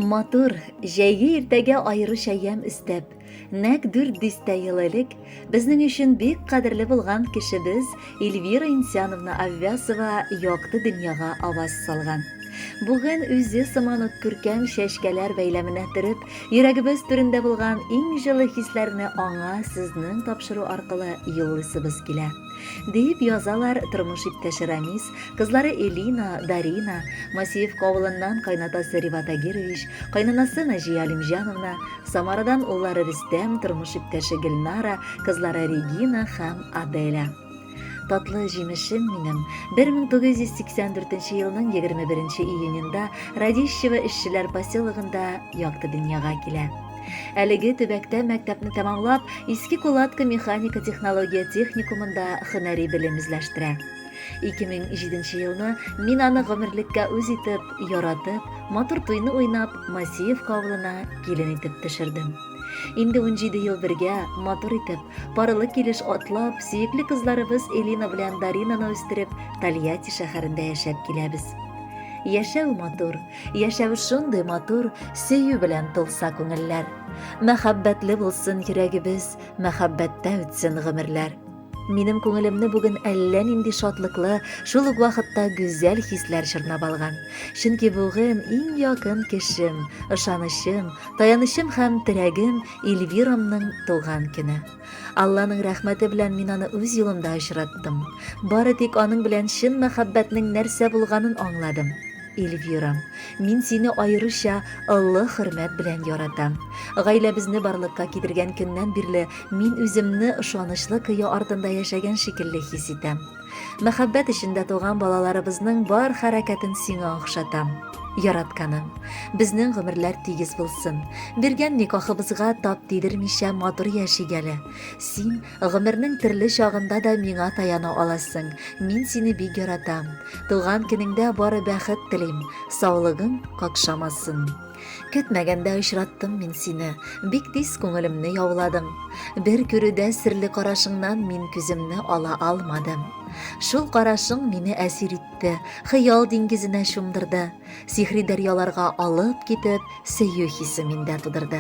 Матур, җәйге иртәгә аеруча ям истәп, нәкъ 400 ел элек безнең өчен бик кадерле булган кешебез Эльвира Инсяновна Аввясова якты дөньяга аваз салган. Бүген үзе сыман ук күркәм чәчкәләр бәйләменә төреп, йөрәгебез түрендә булган иң җылы хисләрне аңа сезнең тапшыру аркылы юллыйсыбыз килә. Дип язалар тормыш иптәше Рамис, кызлары Элина, Дарина, Масиев авылыннан кайнатасы Риват Агирович, кайнанасы Наҗия Алимҗановна, Самарадан уллары Рөстәм, тормыш иптәше Гөлнара, кызлары Регина һәм Аделя. Татлы җимешем минем 1984 елның 21 июнендә Радищево эшчеләр поселогында якты дөньяга килә. Әлеге төбәктә мәктәпне тәмамлап, Иске Кулатка механика технология техникумында һөнәри белем үзләштерә. 2007 елны мин аны гомерлеккә үз итеп, яратып, матур туйны уйнап, Масиев авылына килен итеп төшердем. Инде 17 ел бергә, матур итеп, парылы килеш атлап, сөекле кызларыбыз Элина белән Даринаны үстереп, Тольятти шәһәрендә яшәп киләбез. Яшәү матур, яшәү шундый матур, сөю белән тулса күңелләр. Мәхәббәтле булсын йөрәгебез, мәхәббәттә үтсен гомерләр. Минем күңелемне бүген әллә нинди шатлыклы, шул ук вакытта гүзәл хисләр чорнап алган. Чөнки бүген иң якын кешем, ышанычым, таянычым һәм терәгем Эльвирамның туган көне. Алланың рәхмәте белән мин аны үз юлымда очраттым. Бары тик аның белән чын мәхәббәтнең нәрсә булганын аңладым. Эльвирам, мин сине аеруча олы хөрмәт белән яратам. Гаиләбезне барлыкка китергән көннән бирле мин үземне ышанычлы кыя артында яшәгән шикелле хис итәм. Мәхәббәт эчендә туган балаларыбызның бар хәрәкәтен сиңа охшатам. Яратканым, безнең гомерләр тигез булсын. Биргән никахыбызга тап тидермичә матур яшигәле. Син гомернең төрле чагында да миңа таяна аласың. Мин сине бик яратам. Туган көнеңдә бары бәхет телим. Саулыгың какшамасын. Көтмәгәндә очраттым мин сине. Бик тиз күңелемне яуладың. Бер күрүдә серле карашыңнан мин күземне ала алмадым. Шул карашың мине әсир итте, хыял диңгезенә чумдырды. Сихри дәрьяларга алып китеп, сөю хисе миндә тудырды.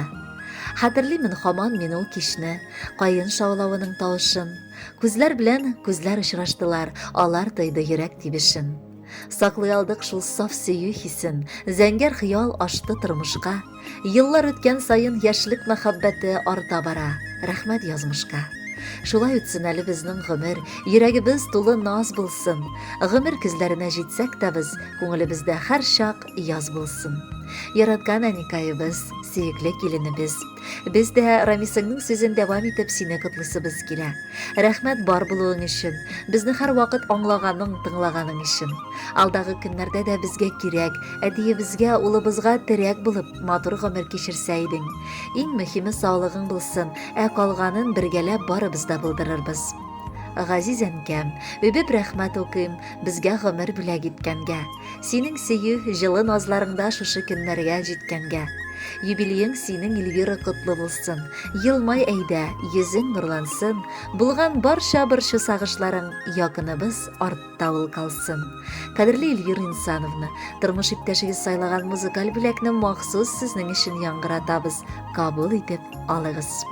Хәтерлимен һаман мин ул кичне, кайын шаулавының тавышын. Күзләр белән күзләр очраштылар, алар тойды йөрәк тибешен. Саклый алдык шул саф сөю хисен, зәңгәр хыял ашты тормышка. Еллар үткән саен яшьлек мәхәббәте арта бара, рәхмәт язмышка. Шулай үтсен әле безнең гомер, йөрәгебез тулы наз булсын. Гомер күзләренә җитсәк тә без, күңелебездә һәр чак яз булсын. Яраткан әникәебез, сөекле киленебез. Без дә Рамисыңның сүзен дәвам итеп сине котлыйсыбыз килә. Рәхмәт бар булуың өчен, безне һәр вакыт аңлаганың, тыңлаганың өчен. Алдагы көннәрдә дә безгә кирәк, әдиебезгә, улыбызга терәк булып, матур гомер кичерсә идең. Иң мөһиме саулыгың булсын, ә калганын бергәләп барыбыз да булдырырбыз. Газиз әнкәм, үбеп рәхмәт укыйм безгә гомер бүләк иткәнгә. Синең сөю, җылы назларыңда шушы көннәргә җиткәнгә. Юбилеең синең Эльвира котлы булсын. Елмай әйдә, йөзең нурлансын. Булган барча борчу сагышларың якыныбыз артта ул калсын. Кадерле Эльвира Инсановна, тормыш иптәшегез сайлаган музыкаль бүләкне махсус сезнең өчен яңгыратабыз. Кабул итеп алыгыз.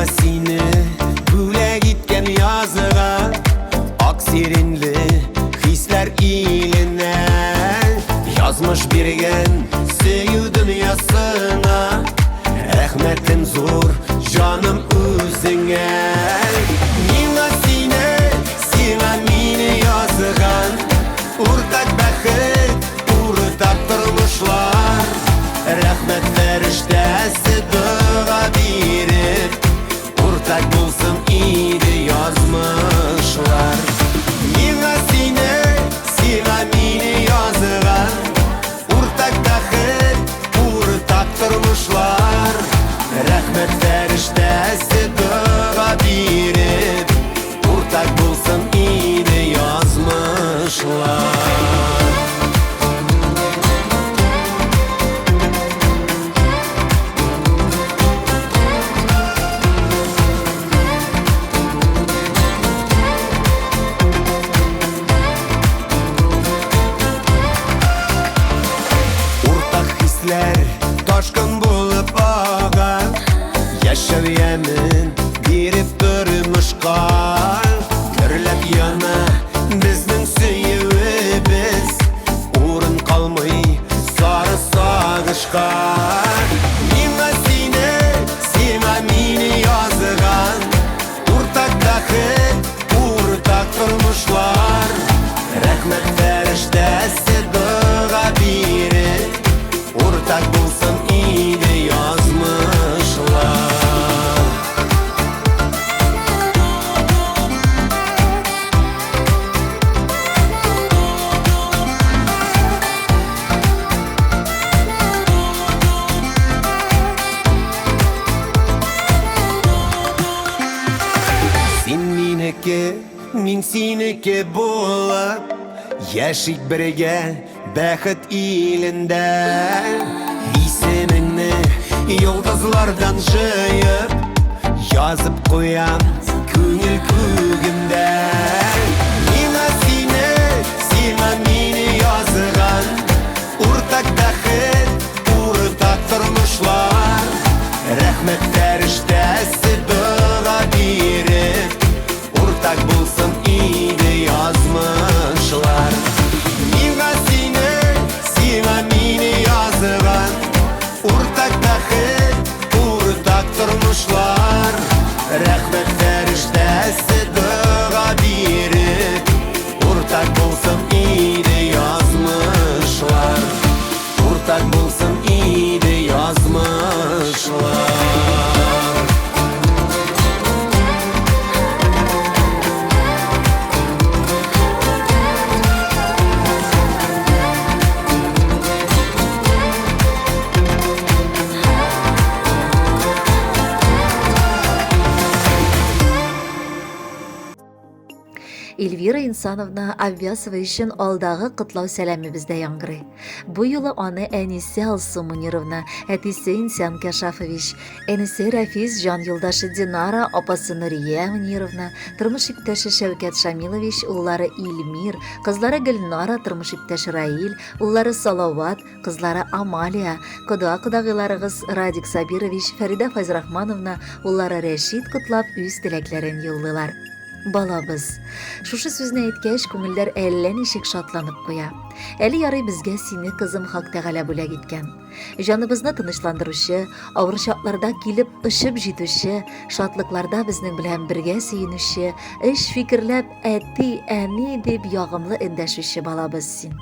Seni бүләк иткән языга, аксиринле хисләр иленә. Язмыш биргән сөю дөньясына, рәхмәтем зур җаным үзеңә. Миңа сиңа мине язган, уртак бәхет, уртак тормышлар. Рәхмәт фәрештәсе дуга биреп, уртак булсын иде язмышлар. Миңа сиңа мине язган, уртак бәхет, уртак тормышлар. Рәхмәт фәрештәсе дуга биреп, уртак булсын иде язмышлар. Rahmet feriştesi dua biri Ortak bulsun iyiydi yazmışlar Min sineke bo'lib Yashik birga baxit ilində İsimingni yulduzlardan jıyıb Yazıb qo'yam ko'ngil kugimda Mina seni, sen meni yozgan O'rtak baxit, o'rtak turmushlar Rahmet feriştesi dua berib Ortak bulsun iyiydi yazmışlar Mina seni, sen meni yazgan Ortak baxit, ortak turmushlar Rahmet feriştesi dua berib Ortak bulsun iyiydi yazmışlar Ortak bulsun iyiydi yazmışlar Эльвира Инсановна Аввязова үшін алдағы құтлау сәлемі бізде яңғыры. Бұл юлы аны әнесі Алсу Мунировна, әтесі Инсан Кашафович, әнесі Рафиз жан юлдашы Динара, апасы Нурия Мунировна, тұрмыш иптәші Шәвкәт Шамилович, уллары Ильмир, қызлары Гүлнара, тұрмыш иптәші Раил, уллары Салават, қызлары Амалия, құдағыларығыз Радик Сабирович, Фарида Файзрахмановна, уллары Рәшид құтлап үз тіләкләрен юллылар. Балабыз. Шушы сүзне әйткәч, күңелләр әллә ничек шатланып куя. Әле ярый безгә сине кызым Хак Тәгалә бүләк иткән. Җаныбызны тынычландыручы, авыр чакларда килеп ышып җитүче, шатлыкларда безнең белән бергә сөенүче, эш фикерләп әти, әни дип ягымлы эндәшүче балабыз син.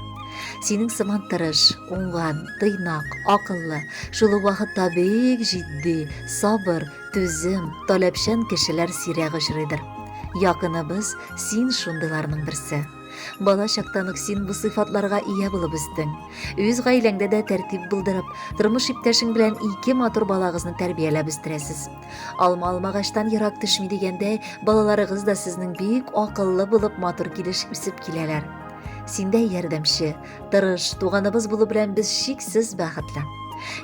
Синең сыман тырыш, уңган, тыйнак, акыллы, шул ук вакытта бик җитди, сабыр, түзем, таләпчән кешеләр сирәк очрыйдыр. Якыныбыз син шундыйларның берсе. Бала чактан ук син бу сыйфатларга ия булып үстең. Үз гаиләңдә дә тәртип булдырып, тормыш иптәшең белән ике матур балагызны тәрбияләп үстерәсез. Алма алмагачлан ерак төшми дигәндәй, балаларыгыз да сезнең бик акыллы булып матур килешеп үсеп киләләр. Синдә ярдәмче, тырыш, туганыбыз булу белән без шиксез бәхетле.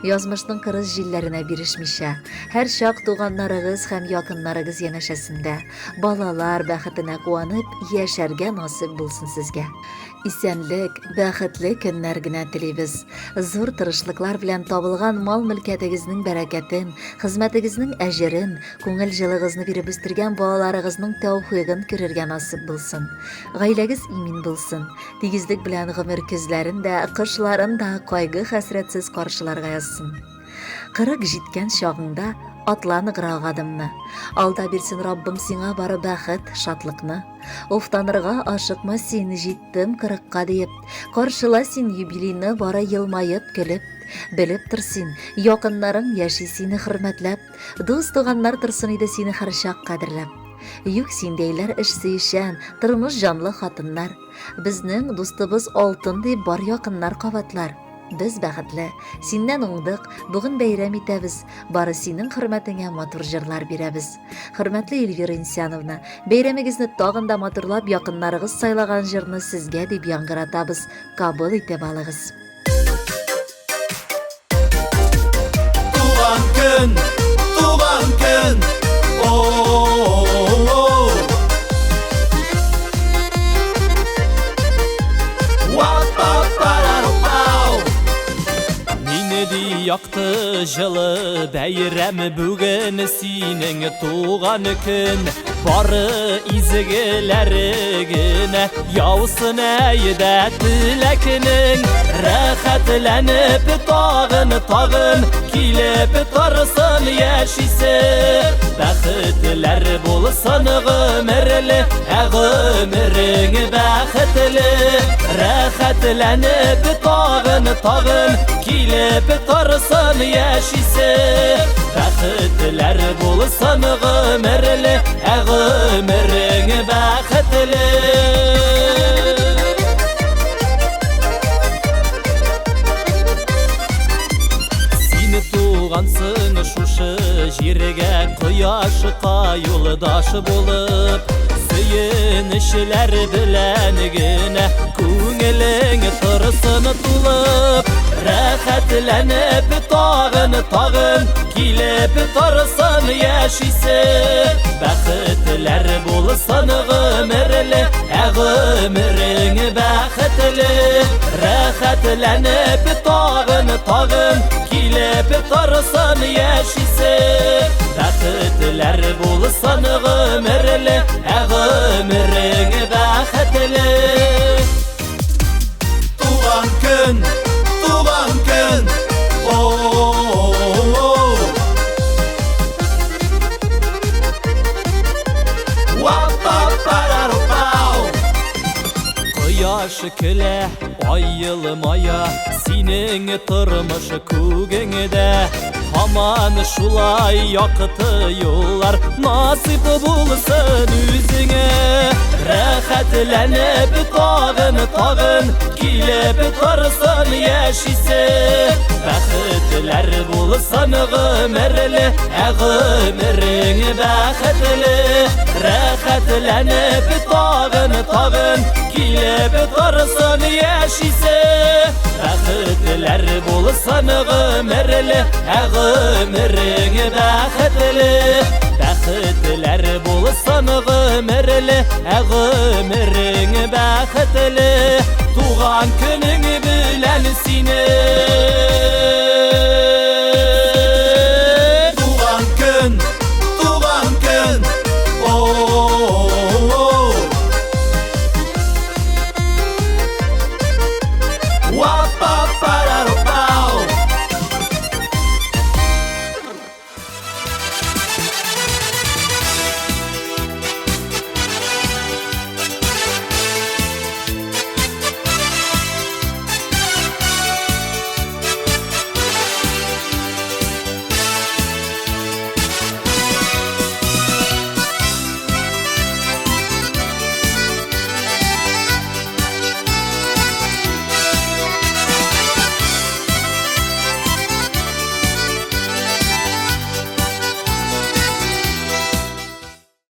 Язмышның кырыс җилләренә бирешмичә, һәр чак туганнарыгыз һәм якыннарыгыз янәшәсендә, балалар бәхетенә куанып, яшәргә насыйп булсын сезгә. Исәнлек, бәхетле көннәр генә телибез. Зур тырышлыклар белән табылган мал-мөлкәтегезнең бәрәкәтен, хезмәтегезнең әҗерен, күңел җылыгызны биреп үстергән балаларыгызның тәүфыйгын күрергә насыйп булсын. Гаиләгез имин булсын. Тигезлек белән гомер көзләрен дә, кышларын да кайгы-хәсрәтсез каршыларга язсын. 40 җиткән чагыңда атланыграк адымны. Алда бирсен Раббым сиңа бары бәхет, шатлыкны. Уфтанырга ашыкма син җиттем 40-ка диеп. Каршыла син юбилейны бары елмаеп көлеп. Белеп тор син, якыннарың яши сине хөрмәтләп. Дус туганнар торсын иде сине һәр чак кадерләп. Юк синдәйләр эш сөйшән, тормыш җанлы хатыннар. Безнең дустыбыз алтын дип бар якыннар кабатлар. Biz бәхетле, синнән уңдык, бүген бәйрәм итәбез, бары синең хөрмәтеңә матур җырлар бирәбез. Хөрмәтле Эльвира Инсановна, бәйрәмегезне тагын да матурлап, якыннарыгыз сайлаган җырны сезгә дип яңгыратабыз, кабул итеп алыгыз. Туган көн, Yaktı жылы бәйрәм бүген синең туган көн. Бары изгеләргенә яусын әйдә теләкнең. Рәхәтләнеп тагын килеп торсын яшисе. Бәхетләр булсын гомерле, гомерең бәхетле. rəxətlənib tağın kilib tarsın yaşisi bəxtlər bulsan ömürlü ömrün bəxtli Туғансың шушы жерге құяшқа юлдаш болып Сүйінішілер біләнігіне көңілің тұрсын тұлып Рәхәтләніп тағын келіп тұрсын яшisi Бәхітлер болсын ғымірлі Әғымірің бәхітлі Рәхәтләніп тағын келіп тұрсын яшisi Бәхітлер болсын ғымірлі Әғымірің бәхітлі Туған күн Құяш күлә, ай йылмая, синең тормыш күгеңдә Хаман шулай яқыты юллар насип булсын үзеңә Рәхәтләнеп тағын килеп торсын яшисе Бәхетләр булсын ғымірлі Әғымірің бәхетлі Рәхәтләнеп тағын килеп торсын яшисе Бәхетләр булсын ғымірлі Әғымірің бәхетлі Бәхетләр булсын ғымірлі Әғымірің бәхетлі Туған күнің білән сине